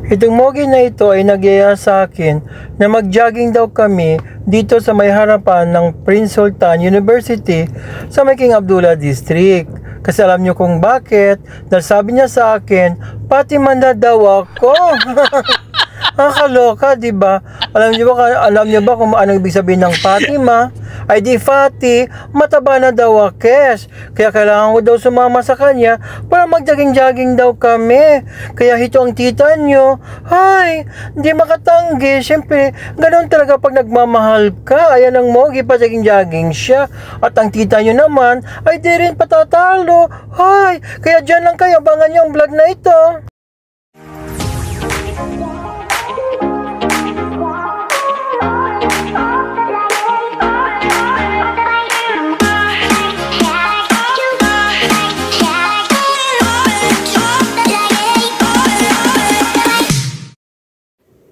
Itong Mogi na ito ay nagyaya sa akin na mag-jogging daw kami dito sa may harapan ng Prince Sultan University sa may King Abdullah District. Kasi alam nyo kung bakit? Dahil sabi niya sa akin, pati manda daw ako. Nakakaloka, di ba? Alam niyo ba kung ano ibig sabihin ng Fatima? Ay di Fati, mataba na daw akes. Kaya kailangan ko daw sumama sa kanya para mag-jogging-jogging daw kami. Kaya ito ang tita nyo. Ay, hindi makatanggi. Siyempre, ganoon talaga pag nagmamahal ka. Ayan ang Mogi, pa-jogging-jogging siya. At ang tita nyo naman, ay di rin patatalo. Ay, kaya dyan lang kayo, abangan nyo ang vlog na ito.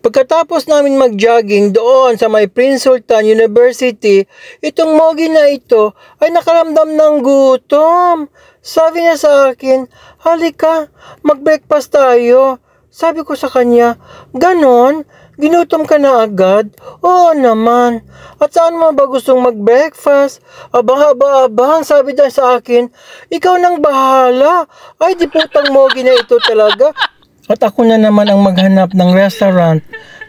Pagkatapos namin mag-jogging doon sa may Prince Sultan University, itong Mogi na ito ay nakaramdam ng gutom. Sabi niya sa akin, halika, mag-breakfast tayo. Sabi ko sa kanya, ganon? Ginutom ka na agad? Oo naman. At saan mo ba gustong mag-breakfast? Abang, sabi daw sa akin, ikaw nang bahala. Ay, di putang Mogi na ito talaga. At ako na naman ang maghanap ng restaurant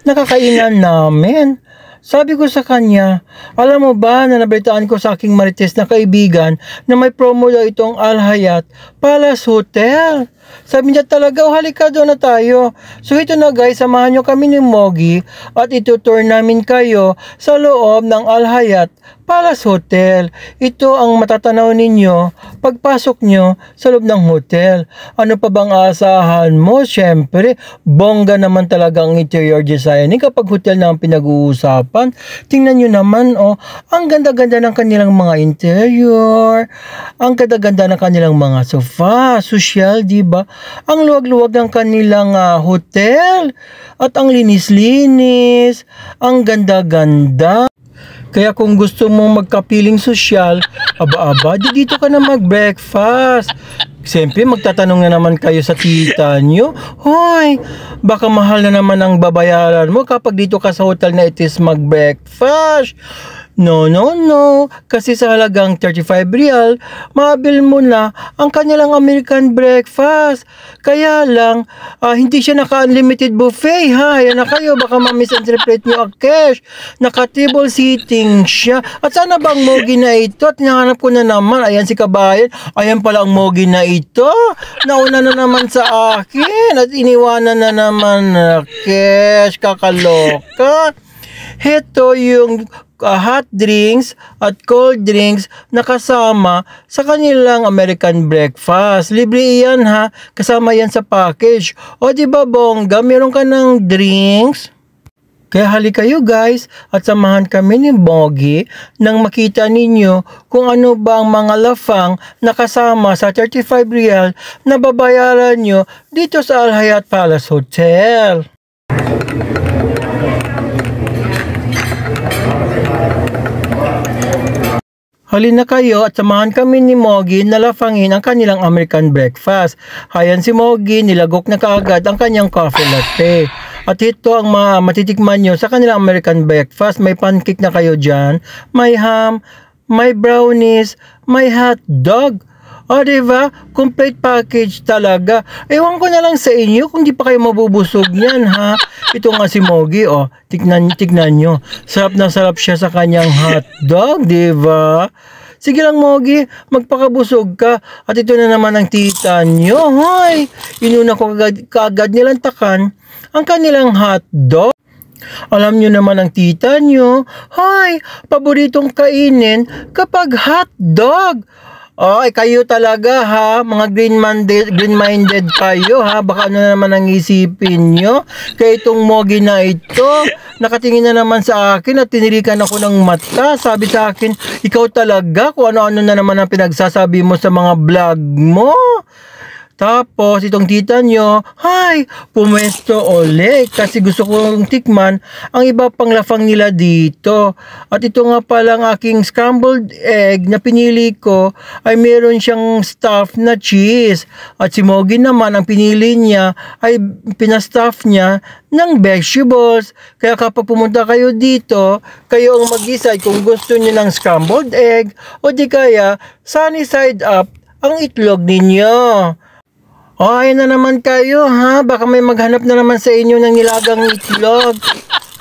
na kakainan namin. Sabi ko sa kanya, alam mo ba na nabalitaan ko sa aking marites na kaibigan na may promo daw itong Al Hayat Palace Hotel. Sabi niya talaga, halika doon na tayo. So ito na guys, samahan nyo kami ni Mogi at itutour namin kayo sa loob ng Al Hayat Palace Hotel. Ito ang matatanaw ninyo pagpasok nyo sa loob ng hotel. Ano pa bang aasahan mo? Siyempre, bongga naman talaga ang interior designing kapag hotel na ang pinag-uusapan. Tingnan nyo naman, oh, ang ganda-ganda ng kanilang mga interior. Ang ganda-ganda ng kanilang mga sofa, social, diba? Ang luwag-luwag ng kanilang hotel at ang linis-linis, ang ganda-ganda. Kaya kung gusto mong magkapiling sosyal, dito ka na mag-breakfast. Siyempre, magtatanong na naman kayo sa tita nyo, hoy, baka mahal na naman ang babayaran mo kapag dito ka sa hotel na itis mag-breakfast. No. Kasi sa halagang 35 real, maabil mo na ang kanilang American breakfast. Kaya lang, hindi siya naka-unlimited buffet, ha? Ayan na kayo, baka ma-misinterpret nyo ang cash. Naka-table seating siya. At sana bang Mogi na ito? At nahanap ko na naman, ayan si kabayan. Ayan pala ang Mogi na ito. Nauna na naman sa akin. At iniwanan na naman na cash. Kakaloka. Ito yung hot drinks at cold drinks na kasama sa kanilang American breakfast. Libre yan, ha? Kasama yan sa package. O diba bongga, meron ka ng drinks? Kaya halika kayo guys at samahan kami ni Mogi nang makita ninyo kung ano ba ang mga lafang na kasama sa 35 real na babayaran nyo dito sa Al Hayat Palace Hotel. Halina kayo at samahan kami ni Mogi na lafangin ang kanilang American breakfast. Hayan si Mogi, nilagok na kaagad ang kanyang coffee latte. At ito ang matitikman nyo sa kanilang American breakfast. May pancake na kayo dyan, may ham, may brownies, may hot dog. O diba? Complete package talaga. Ewan ko na lang sa inyo kung di pa kayo mabubusog niyan, ha? Ito nga si Mogi, oh. Tignan nyo. Sarap na sarap siya sa kanyang hotdog, diba? Sige lang Mogi, magpakabusog ka. At ito na naman ang tita nyo. Hoy! Inuna ko kaagad nilang takan ang kanilang hotdog. Alam nyo naman ang tita nyo. Hoy! Paboritong kainin kapag hotdog. Ay, kayo talaga ha, mga green-minded kayo ha, baka ano naman ang isipin nyo. Kaya itong Mogi na ito, nakatingin na naman sa akin at tinirikan ako ng mata. Sabi sa akin, ikaw talaga, kung ano-ano na naman ang pinagsasabi mo sa mga vlog mo. Tapos, itong tita nyo, hi, pumesto ulit kasi gusto kong tikman ang iba pang lafang nila dito. At ito nga palang aking scrambled egg na pinili ko ay meron siyang stuffed na cheese. At si Mogi naman, ang pinili niya ay pinastuff niya ng vegetables. Kaya kapag pumunta kayo dito, kayo ang mag-decide kung gusto niyo ng scrambled egg o di kaya sunny side up ang itlog ninyo. O, ayun na naman kayo, ha? Baka may maghanap na naman sa inyo ng nilagang itlog.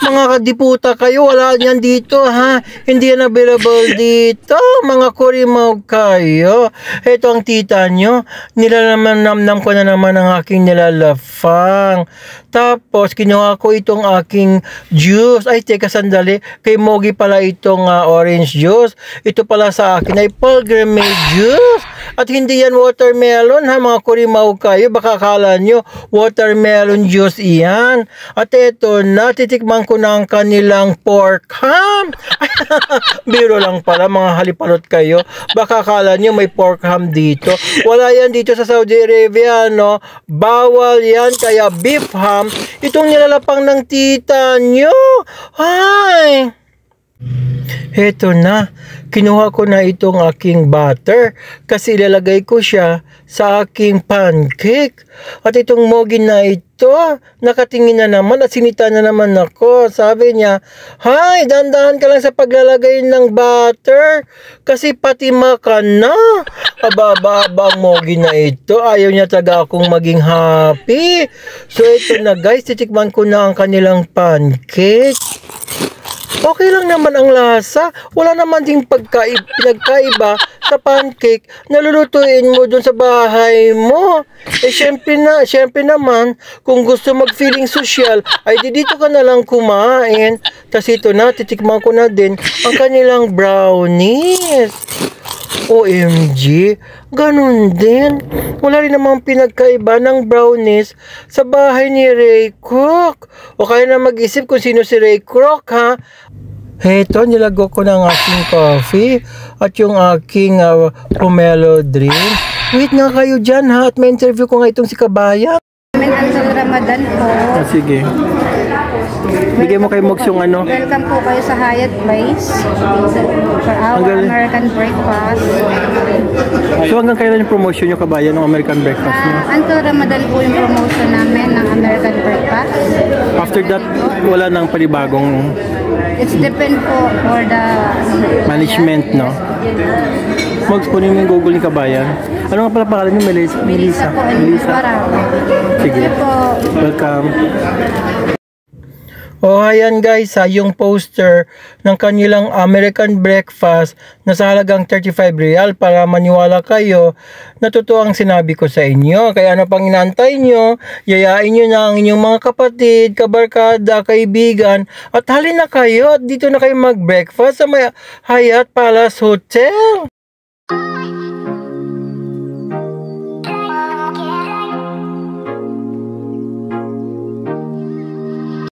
Mga kadiputa kayo, wala niyan dito, ha? Hindi yan available dito. Mga kurimaw kayo. Ito ang tita nyo. Nilalamnam ko na naman ang aking nilalafang. Tapos, kinuha ko itong aking juice. Ay, teka, sandali. Kay Mogi pala itong orange juice. Ito pala sa akin ay pomegranate juice. At hindi yan watermelon, ha, mga kurimaw kayo. Baka akala nyo, watermelon juice iyan. At ito na, titikman ko na ang kanilang pork ham. Biro lang pala, mga halipalot kayo. Baka akala nyo may pork ham dito. Wala yan dito sa Saudi Arabia, no? Bawal yan, kaya beef ham. Itong nilalapang ng tita nyo. Hi! Heto na, kinuha ko na itong aking butter kasi ilalagay ko siya sa aking pancake. At itong Mogi na ito, nakatingin na naman at sinita na naman ako. Sabi niya, hi, dandahan ka lang sa paglalagay ng butter kasi patima ka na. Aba ang Mogi na ito, ayaw niya taga akong maging happy. So ito na guys, titikman ko na ang kanilang pancake. Okay lang naman ang lasa. Wala naman ding pinagkaiba sa pancake na lulutuin mo dun sa bahay mo. Eh, syempre naman, kung gusto mag-feeling social, ay dito ka na lang kumain. Tas ito na, titikman ko na din ang kanilang brownies. OMG, ganun din. Wala rin namang pinagkaiba ng brownies sa bahay ni Ray Kroc. O kaya na mag-isip kung sino si Ray Kroc, ha? Heto, nilago ko ng aking coffee at yung aking pomelo drink. Wait nga kayo dyan, ha? At may interview ko nga itong si Kabayan. Anton Ramadan po. Sige. Bigay mo kay Mogs yung ano. Welcome po kayo sa Hyatt Place for our American breakfast. So hanggang kailan yung promotion yung Kabayan ng American breakfast niyo? Anton Ramadan po yung promotion namin ng American breakfast. After that, wala nang panibagong It's depend po for the management, no? Mogs, kunin mo yung Google ni Kabayan. Ano nga pala pangalan niyo? Melissa. Melissa. Sige. Welcome. Oh, ayan guys, yung poster ng kanilang American breakfast na sa halagang 35 real para maniwala kayo na totoo ang sinabi ko sa inyo. Kaya ano pang inaantay nyo? Yayain nyo na ang inyong mga kapatid, kabarkada, kaibigan at halina kayo at dito na kayo mag-breakfast sa may Hyatt Palace Hotel.